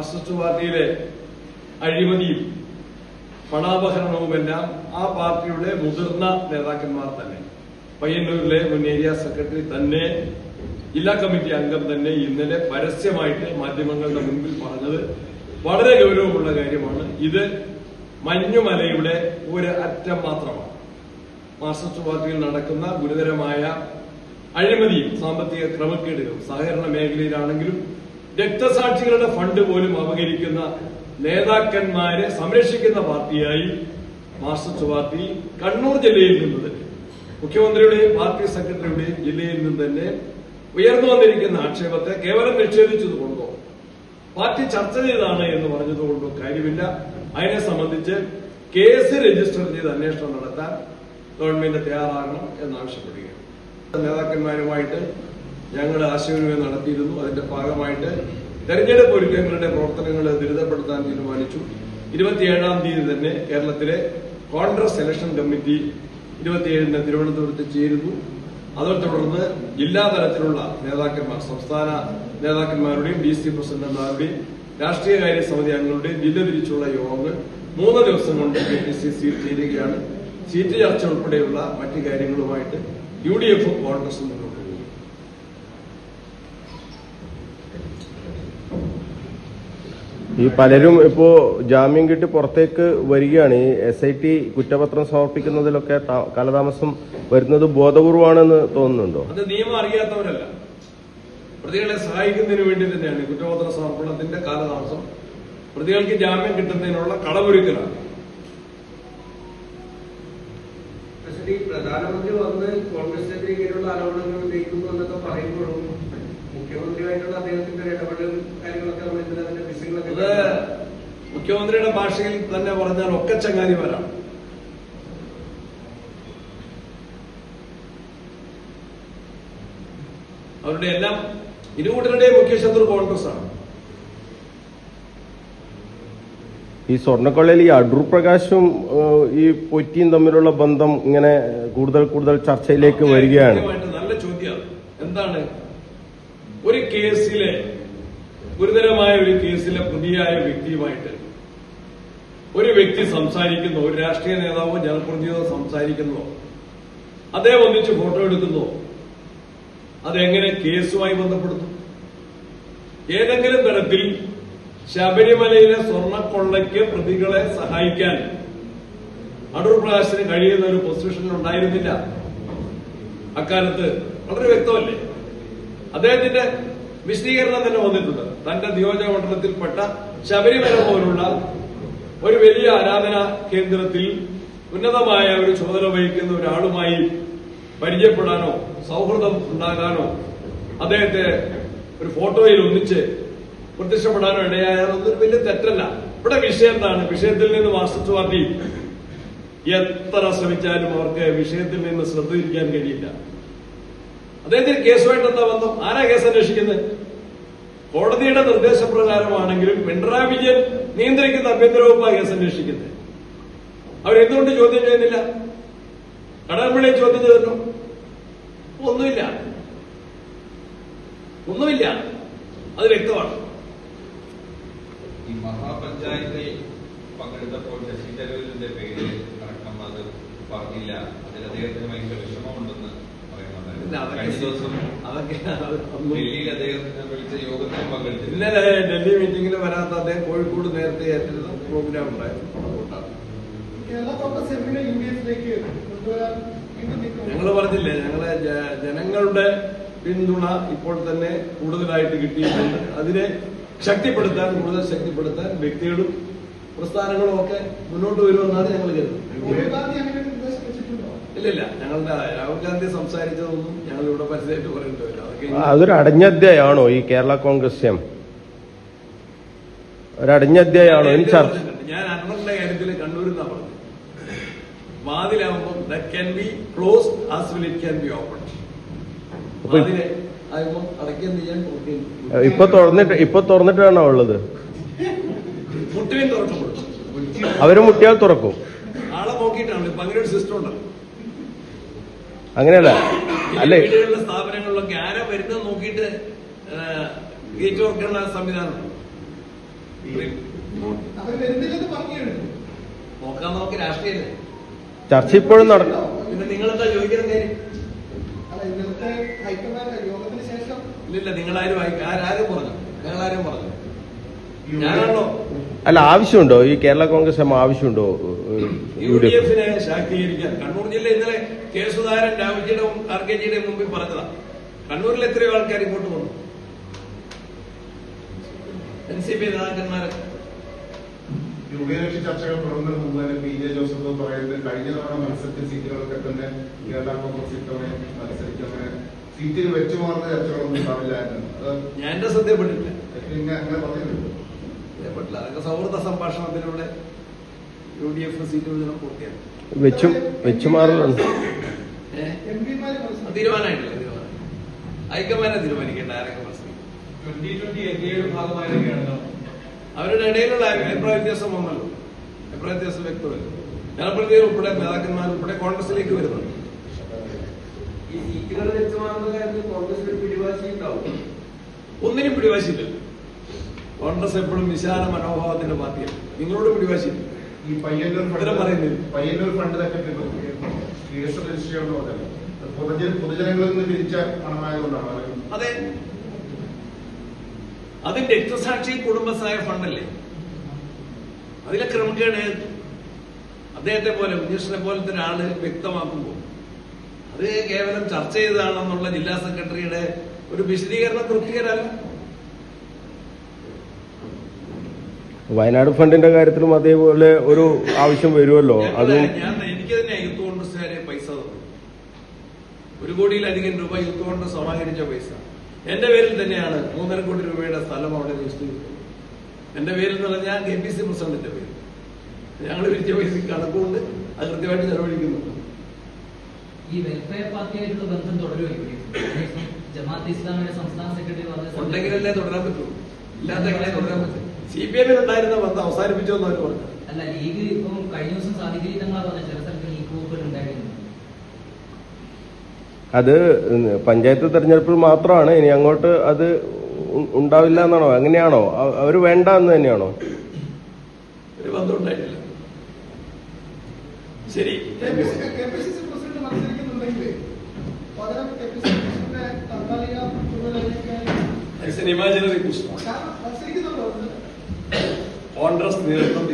Marxist പാർട്ടിയിലെ അഴിമതിയും പണാപഹരണവുമെല്ലാം ആ പാർട്ടിയുടെ മുതിർന്ന നേതാക്കന്മാർ തന്നെ, പയ്യന്നൂരിലെ മുൻ ഏരിയ സെക്രട്ടറി തന്നെ, ജില്ലാ കമ്മിറ്റി അംഗം തന്നെ ഇന്നലെ പരസ്യമായിട്ട് മാധ്യമങ്ങളുടെ മുൻപിൽ പറഞ്ഞത് വളരെ ഗൌരവമുള്ള കാര്യമാണ്. ഇത് മഞ്ഞുമലയുടെ ഒരു അറ്റം മാത്രമാണ്. മാർക്സിസ്റ്റ് പാർട്ടിയിൽ നടക്കുന്ന ഗുരുതരമായ അഴിമതിയും സാമ്പത്തിക ക്രമക്കേടുകളും സഹകരണ മേഖലയിലാണെങ്കിലും രക്തസാക്ഷികളുടെ ഫണ്ട് പോലും അപഹരിക്കുന്ന നേതാക്കന്മാരെ സംരക്ഷിക്കുന്ന പാർട്ടിയായി മാർക്സിസ്റ്റ് പാർട്ടി കണ്ണൂർ ജില്ലയിൽ നിന്ന് തന്നെ, മുഖ്യമന്ത്രിയുടെയും പാർട്ടി സെക്രട്ടറിയുടെയും ജില്ലയിൽ നിന്ന് തന്നെ ഉയർന്നു വന്നിരിക്കുന്ന ആക്ഷേപത്തെ കേവലം നിഷേധിച്ചതുകൊണ്ടോ പാർട്ടി ചർച്ച ചെയ്താണ് എന്ന് പറഞ്ഞതുകൊണ്ടോ കാര്യമില്ല. അതിനെ സംബന്ധിച്ച് കേസ് രജിസ്റ്റർ ചെയ്ത് അന്വേഷണം നടത്താൻ ഗവൺമെന്റ് തയ്യാറാകണം എന്നാവശ്യപ്പെടുകയാണ്. നേതാക്കന്മാരുമായിട്ട് ഞങ്ങൾ ആശയവിനിമയം നടത്തിയിരുന്നു. അതിന്റെ ഭാഗമായിട്ട് തെരഞ്ഞെടുപ്പ് ഒരുക്കങ്ങളുടെ പ്രവർത്തനങ്ങൾ ത്വരിതപ്പെടുത്താൻ തീരുമാനിച്ചു. 27-ാം തീയതി തന്നെ കേരളത്തിലെ കോൺഗ്രസ് ഇലക്ഷൻ കമ്മിറ്റി 27-ന് തിരുവനന്തപുരത്ത് ചേരുന്നു. അതേ തുടർന്ന് ജില്ലാ തലത്തിലുള്ള നേതാക്കന്മാർ, സംസ്ഥാന നേതാക്കന്മാരുടെയും DC പ്രസിഡന്റുമാരുടെയും രാഷ്ട്രീയകാര്യ സമിതി അംഗങ്ങളുടെയും ജില്ല തിരിച്ചുള്ള യോഗങ്ങൾ 3 ദിവസം കൊണ്ട് KPCC ചേരുകയാണ്. സീറ്റ് ചർച്ച ഉൾപ്പെടെയുള്ള മറ്റു കാര്യങ്ങളുമായിട്ട് UDF-ഉം കോൺഗ്രസും മുന്നോട്ട് പോകും. ഈ പലരും ഇപ്പോ ജാമ്യം കിട്ടി പുറത്തേക്ക് വരികയാണ്. ഈ SIT കുറ്റപത്രം സമർപ്പിക്കുന്നതിലൊക്കെ കാലതാമസം വരുന്നത് ബോധപൂർവമാണെന്ന് തോന്നുന്നുണ്ടോ? അത് നിയമം അറിയാത്തവരല്ല, പ്രതികളെ സഹായിക്കുന്നതിന് വേണ്ടി തന്നെയാണ് കുറ്റപത്ര സമർപ്പണത്തിന്റെ കാലതാമസം. പ്രതികൾക്ക് ജാമ്യം കിട്ടുന്നതിനുള്ള കളമൊരുക്കലാണ്. പ്രധാനമന്ത്രി വന്ന് കോൺഗ്രസിനെതിരെ ഇങ്ങനെയുള്ള ആരോപണങ്ങൾ ഉന്നയിക്കുന്നു എന്നൊക്കെ പറയുമ്പോഴും മുഖ്യമന്ത്രിയായിട്ടുള്ള അദ്ദേഹത്തിന്റെ ഇടപെടൽ കാര്യങ്ങളൊക്കെ നമ്മൾ അതിന്റെ വിഷയങ്ങളൊക്കെ മുഖ്യമന്ത്രിയുടെ ഭാഷയിൽ തന്നെ പറഞ്ഞാൽ ഒക്കെ ചങ്ങാതിമാരാണ്. അവരുടെ എല്ലാം ഇരുകൂട്ടരുടെയും മുഖ്യ ശത്രു കോൺഗ്രസ് ആണ്. ഈ സ്വർണ്ണക്കൊള്ളയിൽ ഈ അടൂർ പ്രകാശും ഈ പൊറ്റിയും തമ്മിലുള്ള ബന്ധം ഇങ്ങനെ കൂടുതൽ ചർച്ചയിലേക്ക് വരികയാണ്. നല്ല ചോദ്യമാണ്. എന്താണ് ഒരു കേസിലെ, ഗുരുതരമായ ഒരു കേസിലെ പ്രതിയായ വ്യക്തിയുമായിട്ട് ഒരു വ്യക്തി സംസാരിക്കുന്നു, ഒരു രാഷ്ട്രീയ നേതാവോ ജനപ്രതിനിധിയോ സംസാരിക്കുന്നോ, അദ്ദേഹം ഒന്നിച്ച് ഫോട്ടോ എടുക്കുന്നോ, അതെങ്ങനെ കേസുമായി ബന്ധപ്പെടുന്നു? ഏതെങ്കിലും തരത്തിൽ ശബരിമലയിലെ സ്വർണ്ണക്കൊള്ളയ്ക്ക് പ്രതികളെ സഹായിക്കാൻ അടൂർ പ്രകാശിന് കഴിയുന്ന ഒരു പൊസിഷനിൽ ഉണ്ടായിരുന്നില്ല. അക്കാലത്ത് വളരെ വ്യക്തമല്ലേ? അദ്ദേഹത്തിന്റെ വിശദീകരണം തന്നെ വന്നിട്ടുണ്ട്. തന്റെ നിയോജക മണ്ഡലത്തിൽപ്പെട്ട ശബരിമല പോലുള്ള ഒരു വലിയ ആരാധനാ കേന്ദ്രത്തിൽ ഉന്നതമായ ഒരു ചുമതല വഹിക്കുന്ന ഒരാളുമായി പരിചയപ്പെടാനോ സൗഹൃദം ഉണ്ടാകാനോ അദ്ദേഹത്തെ ഒരു ഫോട്ടോയിൽ ഒന്നിച്ച് പ്രത്യക്ഷപ്പെടാനോ ഇടയായാൽ അതൊരു വലിയ തെറ്റല്ല. ഇവിടെ വിഷയം എന്താണ്? വിഷയത്തിൽ നിന്ന് മാർക്സിസ്റ്റ് പാർട്ടി എത്ര ശ്രമിച്ചാലും അവർക്ക് വിഷയത്തിൽ നിന്ന് ശ്രദ്ധ തിരിക്കാൻ കഴിയില്ല. അദ്ദേഹത്തിന് കേസുമായിട്ട് എന്താ ബന്ധം? ആരാ കേസ് അന്വേഷിക്കുന്നത്? കോടതിയുടെ നിർദ്ദേശപ്രകാരമാണെങ്കിലും പിണറായി വിജയൻ നിയന്ത്രിക്കുന്ന ആഭ്യന്തര വകുപ്പാണ് കേസ് അന്വേഷിക്കുന്നത്. അവരെന്തുകൊണ്ട് ചോദ്യം ചെയ്യുന്നില്ല? കടകംപള്ളിയെ ചോദ്യം ചെയ്തല്ലോ? ഒന്നുമില്ല. അത് വ്യക്തമാണ്. ഈ മഹാപഞ്ചായത്തിൽ പങ്കെടുത്തപ്പോൾ ശശി തരൂരിന്റെ പേര് അടക്കം അത് പറഞ്ഞില്ല. അതിൽ അദ്ദേഹത്തിന് ഭയങ്കര വിഷമമുണ്ടെന്ന് പറയുന്നുണ്ടായിരുന്നു. കഴിഞ്ഞ ദിവസം ഡൽഹിയിൽ അദ്ദേഹത്തിന് വിളിച്ച യോഗത്തിൽ പങ്കെടുത്തു. ഇന്നലെ ഡൽഹി മീറ്റിംഗിൽ വരാത്ത അദ്ദേഹം കോഴിക്കോട് നേരത്തെ ഏറ്റെടുത്ത പ്രോഗ്രാം ഉണ്ടായിരുന്നു. അതുകൊണ്ടാണ് ഞങ്ങൾ പറഞ്ഞില്ലേ, ഞങ്ങളെ ജനങ്ങളുടെ പിന്തുണ ഇപ്പോൾ തന്നെ കൂടുതലായിട്ട് കിട്ടിയിട്ടുണ്ട്. അതിനെ കൂടുതൽ ശക്തിപ്പെടുത്താൻ വ്യക്തികളും പ്രസ്ഥാനങ്ങളും ഒക്കെ മുന്നോട്ട് വരുമെന്നാണ് ഞങ്ങൾ കരുതുന്നത്. ഇല്ല, ഞങ്ങളുടെ രാഹുൽ ഗാന്ധി സംസാരിച്ചതൊന്നും ഞങ്ങൾ ഇവിടെ പരിചയമായിട്ട് പറയേണ്ടതില്ല. അതൊരു അടഞ്ഞ അധ്യായമാണോ ഈ കേരള കോൺഗ്രസ്? ഒരു അടഞ്ഞ അധ്യായമാണോ? ഞാൻ അണ്ണന്റെ കാര്യത്തിൽ കണ്ണൂരിൽ നിന്നാണ് പറഞ്ഞത്. വാതിലാവുമ്പോൾ that can be closed as well it can be open. വാതിലെ ആകുമ്പോൾ അടയ്ക്കുകയും ചെയ്യാൻ ഇപ്പൊ തുറന്നിട്ടാണോ ഉള്ളത്? മുട്ടുകയും തുറക്കപ്പെടും. അവര് മുട്ടിയാൽ തുറക്കും. ആളെ നോക്കിയിട്ടാണ്. ഇപ്പൊ അങ്ങനെ ഒരു സിസ്റ്റം ഉണ്ടല്ലോ. അങ്ങനെയല്ല അല്ലേ? വീടുകളിലെ സ്ഥാപനങ്ങളിലൊക്കെ ആരാ വരുന്നത് നോക്കിയിട്ട് ഗേറ്റ് തുറക്കുന്ന സംവിധാനം. സുപ്രീം കോടതി. നോക്കാൻ നമുക്ക് രാഷ്ട്രീയം. ചർച്ച ഇപ്പോഴും നടന്നു. പിന്നെ നിങ്ങളെന്താ ചോദിക്കുന്ന കാര്യം? ഇല്ലില്ല, നിങ്ങളാരും ആരും പറഞ്ഞു? ഞങ്ങളാരും പറഞ്ഞു? ഞാനാണല്ലോ. അല്ല, ആവശ്യമുണ്ടോ ഈ കേരള കോൺഗ്രസ് എം ആവശ്യമുണ്ടോ UDF ശാക്തീകരിക്കാൻ? കണ്ണൂർ ജില്ല ഇന്നലെ കെ സുധാകരൻ രാഹുൽജിയുടെ RKജിയുടെ മുമ്പിൽ പറഞ്ഞതാ. കണ്ണൂരിൽ എത്രയോ ആൾക്കാർ ഇങ്ങോട്ട് വന്നു, NCP നേതാക്കന്മാരൊക്കെ. ഉഭയകക്ഷി ചർച്ചകൾ തുടങ്ങുന്നതിന് മുമ്പ് തന്നെ PJ ജോസഫ് പറയുന്നത് കഴിഞ്ഞ തവണ മത്സരത്തിൽ സീറ്റുകളൊക്കെ തന്നെ കേരള കോൺഗ്രസ് ഇത്തവണ മത്സരിച്ചവരെ സീറ്റുകൾ വെച്ചു മാറുന്ന ചർച്ചകളൊന്നും ഉണ്ടാവില്ലായിരുന്നു. ഞാൻ എന്റെ ശ്രദ്ധയപ്പെട്ടില്ല. പിന്നെ അങ്ങനെ പറഞ്ഞിട്ടുണ്ട്. അതൊക്കെ സൗഹൃദ സംഭാഷണത്തിലൂടെ UDF സീറ്റ് വിഭജനം പൂർത്തിയാക്കും. വെച്ചു മാറുന്നുണ്ട്. തീരുമാനമായിട്ടില്ല. ഹൈക്കമാൻഡ് തീരുമാനിക്കേണ്ട ആരൊക്കെ മത്സരിക്കും. 2020 ഭാഗമായിരിക്കുകയാണല്ലോ. അവരുടെ ഇടയിലുള്ള അഭിപ്രായ വ്യത്യാസം വന്നല്ലോ. അഭിപ്രായ വ്യത്യാസം വ്യക്തമല്ലോ. ജനപ്രതിനിധികൾ ഉൾപ്പെടെ നേതാക്കന്മാർ ഉൾപ്പെടെ കോൺഗ്രസിലേക്ക് വരുന്നുണ്ട്. ഈ സീറ്റുകൾ വെച്ച് മാറുന്ന കാര്യത്തിൽ കോൺഗ്രസിന് പിടിവാശി ഉണ്ടാവും. ഒന്നിനും പിടിവാശിയില്ല. കോൺഗ്രസ് എപ്പോഴും വിശാല മനോഭാവത്തിന്റെ പാർട്ടിയാണ്. നിങ്ങളോട് പിടിവാശിയില്ല. ഈ പയ്യന്നൂർ ഫണ്ട് തന്നെ കേസ് രജിസ്റ്റർ ചെയ്യുന്ന പറഞ്ഞല്ലോ, പൊതുജനങ്ങളിൽ നിന്ന് പിരിച്ച പണമായതുകൊണ്ടാണ്. അതെ, അതിന്റെ രക്തസാക്ഷി കുടുംബസഹായ ഫണ്ടല്ലേ? അതിലെ ക്രമക്കേട് അദ്ദേഹത്തെ പോലെ ഉദ്യോഗസ്ഥനെ പോലത്തെ ഒരാള് വ്യക്തമാക്കുമ്പോൾ അത് കേവലം ചർച്ച ചെയ്തതാണെന്നുള്ള ജില്ലാ സെക്രട്ടറിയുടെ ഒരു വിശദീകരണം തൃപ്തികരല്ല. വയനാട് ഫണ്ടിന്റെ കാര്യത്തിലും അതേപോലെ ഒരു ആവശ്യം വരുമല്ലോ. അതും എനിക്ക് തന്നെ യൂത്ത് കോൺഗ്രസുകാരെ പൈസ തന്നു. 1 കോടിയിലധികം രൂപ യൂത്ത് കോൺഗ്രസ് സമാഹരിച്ച പൈസ എന്റെ പേരിൽ തന്നെയാണ്. 3.5 കോടി രൂപയുടെ സ്ഥലം അവിടെ രജിസ്റ്റർ ചെയ്തു. എന്റെ പേരിൽ എന്ന് പറഞ്ഞാൽ KPC പ്രസിഡന്റിന്റെ പേര്. ഞങ്ങൾ വിരിച്ച പൈസ കണക്കുകൊണ്ട് അത് കൃത്യമായിട്ട് ചെലവഴിക്കുന്നു. ഈ വെൽഫെയർ പാർട്ടിയായിട്ടുള്ള ബന്ധം തുടരുകയും ജമാഅത്തെ ഇസ്ലാമിയുടെ സംസ്ഥാന സെക്രട്ടറി ഉണ്ടെങ്കിലല്ലേ തുടരാൻ പറ്റൂ, ഇല്ലാത്തെങ്കിലേ തുടരാൻ പറ്റും. CPM ഉണ്ടായിരുന്ന ബന്ധം അവസാനിപ്പിച്ചോ എന്ന് അവർ പറഞ്ഞു. അല്ല, ലീഗ് ഇപ്പം കഴിഞ്ഞ ദിവസം സാഹചര്യം തങ്ങളാണ് പറഞ്ഞത് ചില സ്ഥലത്ത് ലീഗ് ഗ്രൂപ്പുകൾ ഉണ്ടായിരുന്നു. അത് പഞ്ചായത്ത് തെരഞ്ഞെടുപ്പിൽ മാത്രമാണ്, ഇനി അങ്ങോട്ട് അത് ഉണ്ടാവില്ല എന്നാണോ? അങ്ങനെയാണോ? അവര് വേണ്ട എന്ന് തന്നെയാണോ? ഒരു ബന്ധം ഉണ്ടായിട്ടില്ല. ശരി, ഇമാജിനറി പ്രശ്നം. കോൺഗ്രസ് നേതൃത്വം